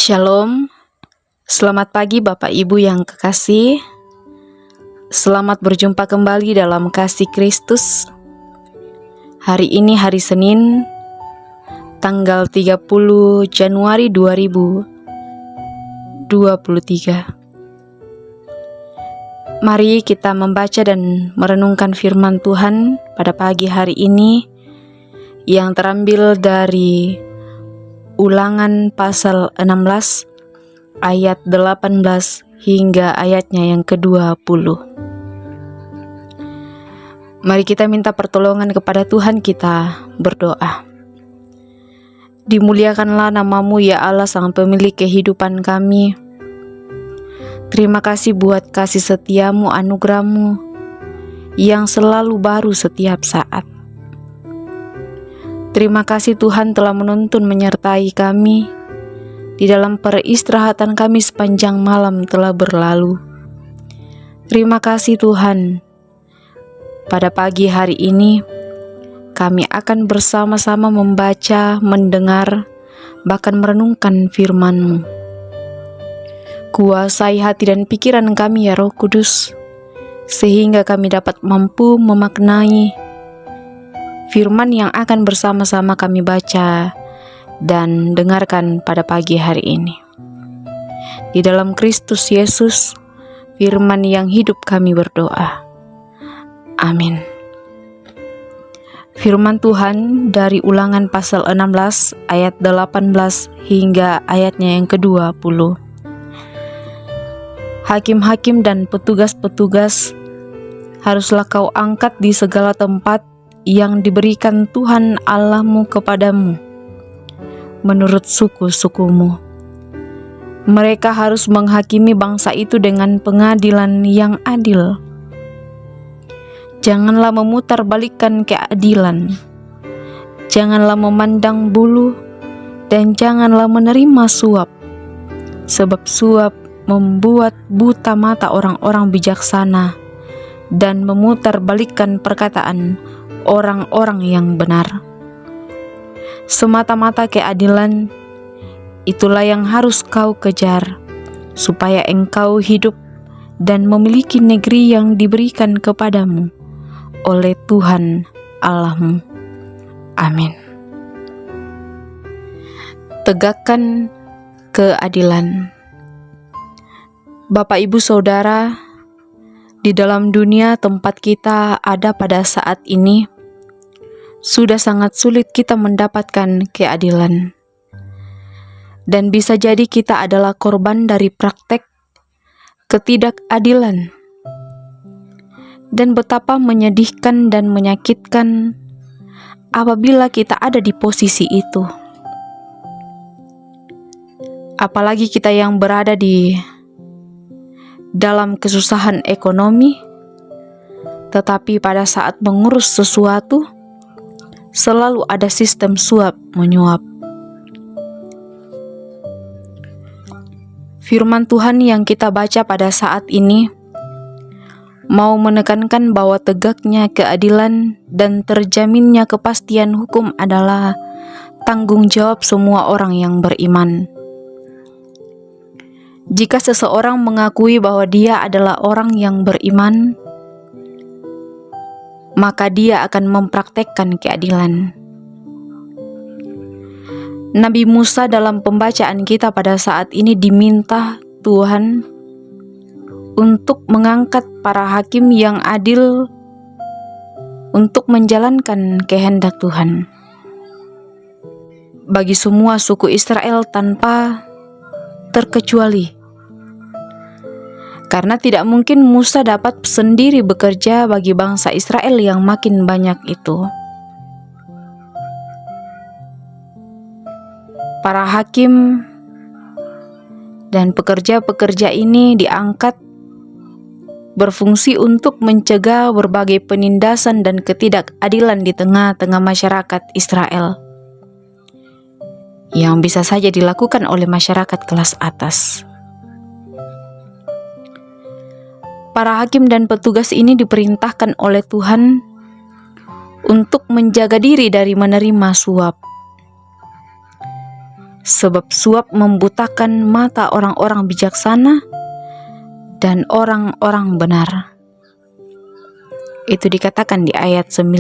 Shalom, selamat pagi Bapak Ibu yang kekasih. Selamat berjumpa kembali dalam kasih Kristus. Hari ini hari Senin, tanggal 30 Januari 2023. Mari kita membaca dan merenungkan firman Tuhan pada pagi hari ini yang terambil dari Ulangan pasal 16 ayat 18 hingga ayatnya yang ke-20. Mari kita minta pertolongan kepada Tuhan, kita berdoa. Dimuliakanlah nama-Mu ya Allah, Sang Pemilik kehidupan kami. Terima kasih buat kasih setia-Mu, anugerah-Mu yang selalu baru setiap saat. Terima kasih Tuhan telah menuntun menyertai kami di dalam peristirahatan kami sepanjang malam telah berlalu. Terima kasih Tuhan. Pada pagi hari ini kami akan bersama-sama membaca, mendengar, bahkan merenungkan firman-Mu. Kuasai hati dan pikiran kami ya Roh Kudus, sehingga kami dapat mampu memaknai firman yang akan bersama-sama kami baca dan dengarkan pada pagi hari ini. Di dalam Kristus Yesus, firman yang hidup kami berdoa. Amin. Firman Tuhan dari Ulangan pasal 16 ayat 18 hingga ayatnya yang ke-20. Hakim-hakim dan petugas-petugas haruslah kau angkat di segala tempat yang diberikan Tuhan Allah-Mu kepadamu, menurut suku-sukumu. Mereka harus menghakimi bangsa itu dengan pengadilan yang adil. Janganlah memutarbalikkan keadilan, janganlah memandang bulu, dan janganlah menerima suap, sebab suap membuat buta mata orang-orang bijaksana dan memutarbalikkan perkataan orang-orang yang benar. Semata-mata keadilan itulah yang harus kau kejar, supaya engkau hidup dan memiliki negeri yang diberikan kepadamu oleh Tuhan Allah-Mu. Amin. Tegakkan keadilan. Bapak, Ibu, Saudara, di dalam dunia tempat kita ada pada saat ini, sudah sangat sulit kita mendapatkan keadilan. Dan bisa jadi kita adalah korban dari praktek ketidakadilan. Dan betapa menyedihkan dan menyakitkan apabila kita ada di posisi itu. Apalagi kita yang berada di dalam kesusahan ekonomi, tetapi pada saat mengurus sesuatu, selalu ada sistem suap menyuap. Firman Tuhan yang kita baca pada saat ini mau menekankan bahwa tegaknya keadilan dan terjaminnya kepastian hukum adalah tanggung jawab semua orang yang beriman. Jika seseorang mengakui bahwa dia adalah orang yang beriman, maka dia akan mempraktekkan keadilan. Nabi Musa dalam pembacaan kita pada saat ini diminta Tuhan untuk mengangkat para hakim yang adil untuk menjalankan kehendak Tuhan bagi semua suku Israel tanpa terkecuali. Karena tidak mungkin Musa dapat sendiri bekerja bagi bangsa Israel yang makin banyak itu. Para hakim dan pekerja-pekerja ini diangkat berfungsi untuk mencegah berbagai penindasan dan ketidakadilan di tengah-tengah masyarakat Israel yang bisa saja dilakukan oleh masyarakat kelas atas. Para hakim dan petugas ini diperintahkan oleh Tuhan untuk menjaga diri dari menerima suap. sebab suap membutakan mata orang-orang bijaksana dan orang-orang benar. Itu dikatakan di ayat 19.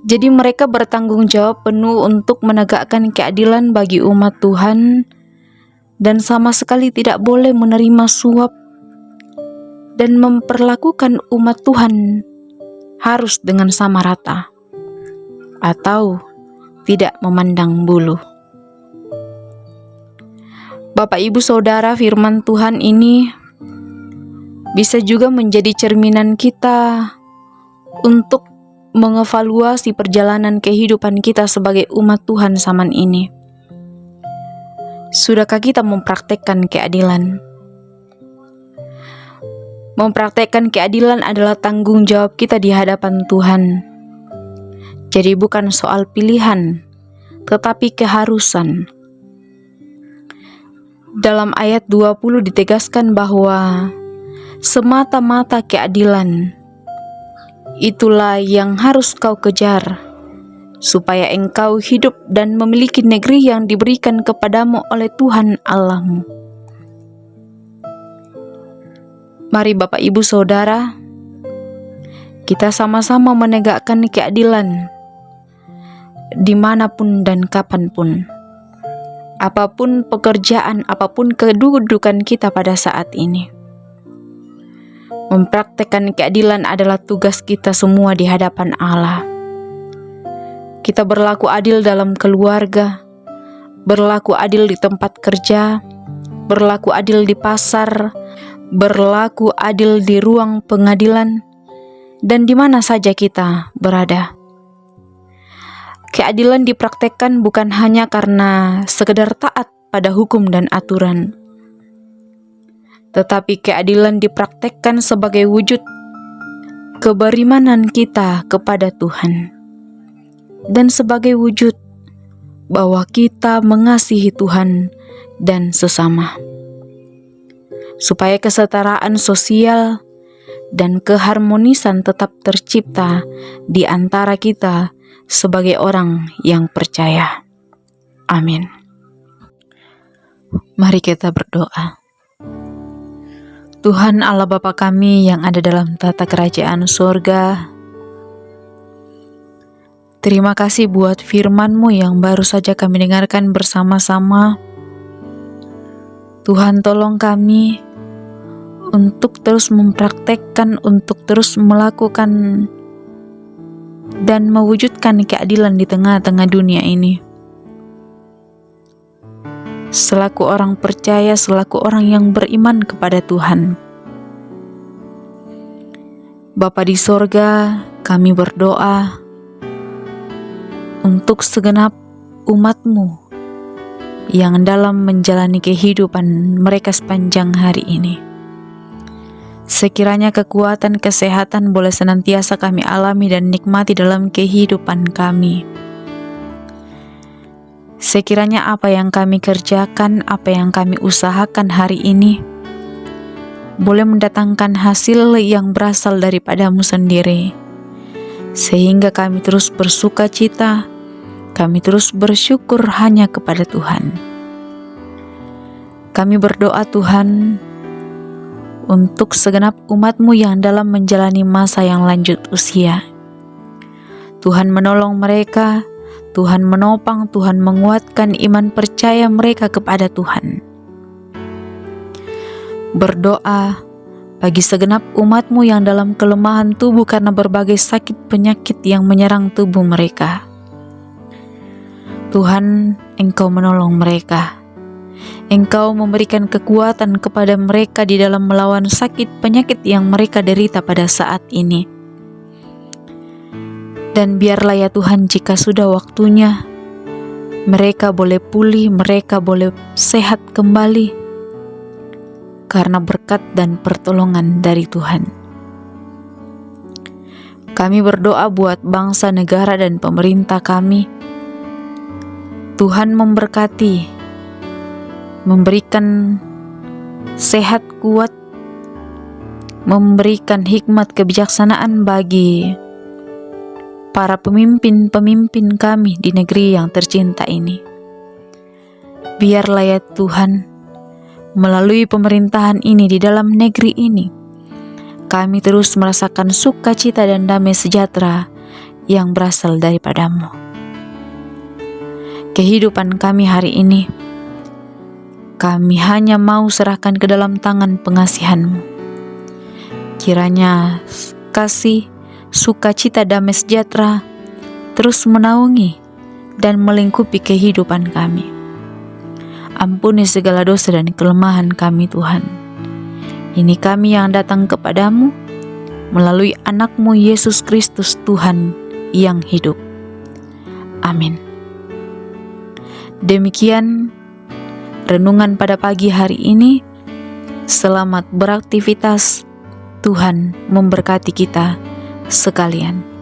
Jadi mereka bertanggung jawab penuh untuk menegakkan keadilan bagi umat Tuhan dan sama sekali tidak boleh menerima suap dan memperlakukan umat Tuhan harus dengan sama rata atau tidak memandang bulu. Bapak Ibu Saudara, firman Tuhan ini bisa juga menjadi cerminan kita untuk mengevaluasi perjalanan kehidupan kita sebagai umat Tuhan zaman ini. Sudahkah kita mempraktekkan keadilan? Mempraktekkan keadilan adalah tanggung jawab kita di hadapan Tuhan. Jadi bukan soal pilihan, tetapi keharusan. Dalam ayat 20 ditegaskan bahwa semata-mata keadilan itulah yang harus kau kejar, supaya engkau hidup dan memiliki negeri yang diberikan kepadamu oleh Tuhan Allahmu. Mari Bapak Ibu Saudara, kita sama-sama menegakkan keadilan dimanapun dan kapanpun, apapun pekerjaan, apapun kedudukan kita pada saat ini. Mempraktekkan keadilan adalah tugas kita semua di hadapan Allah. Kita berlaku adil dalam keluarga, berlaku adil di tempat kerja, berlaku adil di pasar, berlaku adil di ruang pengadilan, dan di mana saja kita berada. Keadilan dipraktekkan bukan hanya karena sekedar taat pada hukum dan aturan, tetapi keadilan dipraktekkan sebagai wujud keberimanan kita kepada Tuhan dan sebagai wujud bahwa kita mengasihi Tuhan dan sesama, supaya kesetaraan sosial dan keharmonisan tetap tercipta di antara kita sebagai orang yang percaya. Amin. Mari kita berdoa. Tuhan Allah Bapa kami yang ada dalam tata kerajaan surga, terima kasih buat firman-Mu yang baru saja kami dengarkan bersama-sama. Tuhan, tolong kami untuk terus mempraktekkan, untuk terus melakukan dan mewujudkan keadilan di tengah-tengah dunia ini. Selaku orang percaya, selaku orang yang beriman kepada Tuhan. Bapa di sorga, kami berdoa untuk segenap umat-Mu yang dalam menjalani kehidupan mereka sepanjang hari ini. Sekiranya kekuatan kesehatan boleh senantiasa kami alami dan nikmati dalam kehidupan kami. Sekiranya apa yang kami kerjakan, apa yang kami usahakan hari ini, boleh mendatangkan hasil yang berasal daripada-Mu sendiri. Sehingga kami terus bersuka cita, kami terus bersyukur hanya kepada Tuhan. Kami berdoa Tuhan, untuk segenap umat-Mu yang dalam menjalani masa yang lanjut usia. Tuhan menolong mereka, Tuhan menopang, Tuhan menguatkan iman percaya mereka kepada Tuhan. Berdoa bagi segenap umat-Mu yang dalam kelemahan tubuh karena berbagai sakit penyakit yang menyerang tubuh mereka. Tuhan, Engkau menolong mereka. Engkau memberikan kekuatan kepada mereka di dalam melawan sakit penyakit yang mereka derita pada saat ini. Dan biarlah ya Tuhan, jika sudah waktunya, mereka boleh pulih, mereka boleh sehat kembali, karena berkat dan pertolongan dari Tuhan. Kami berdoa buat bangsa, negara, dan pemerintah kami. Tuhan memberkati, memberikan sehat kuat, memberikan hikmat kebijaksanaan bagi para pemimpin-pemimpin kami di negeri yang tercinta ini. Biarlah ya Tuhan, melalui pemerintahan ini di dalam negeri ini, kami terus merasakan sukacita dan damai sejahtera yang berasal daripada-Mu. Kehidupan kami hari ini, kami hanya mau serahkan ke dalam tangan pengasihan-Mu. Kiranya kasih, sukacita, damai sejahtera terus menaungi dan melingkupi kehidupan kami. Ampuni segala dosa dan kelemahan kami Tuhan. Ini kami yang datang kepadamu melalui anak-Mu Yesus Kristus Tuhan yang hidup. Amin. Demikian renungan pada pagi hari ini. Selamat beraktivitas. Tuhan memberkati kita sekalian.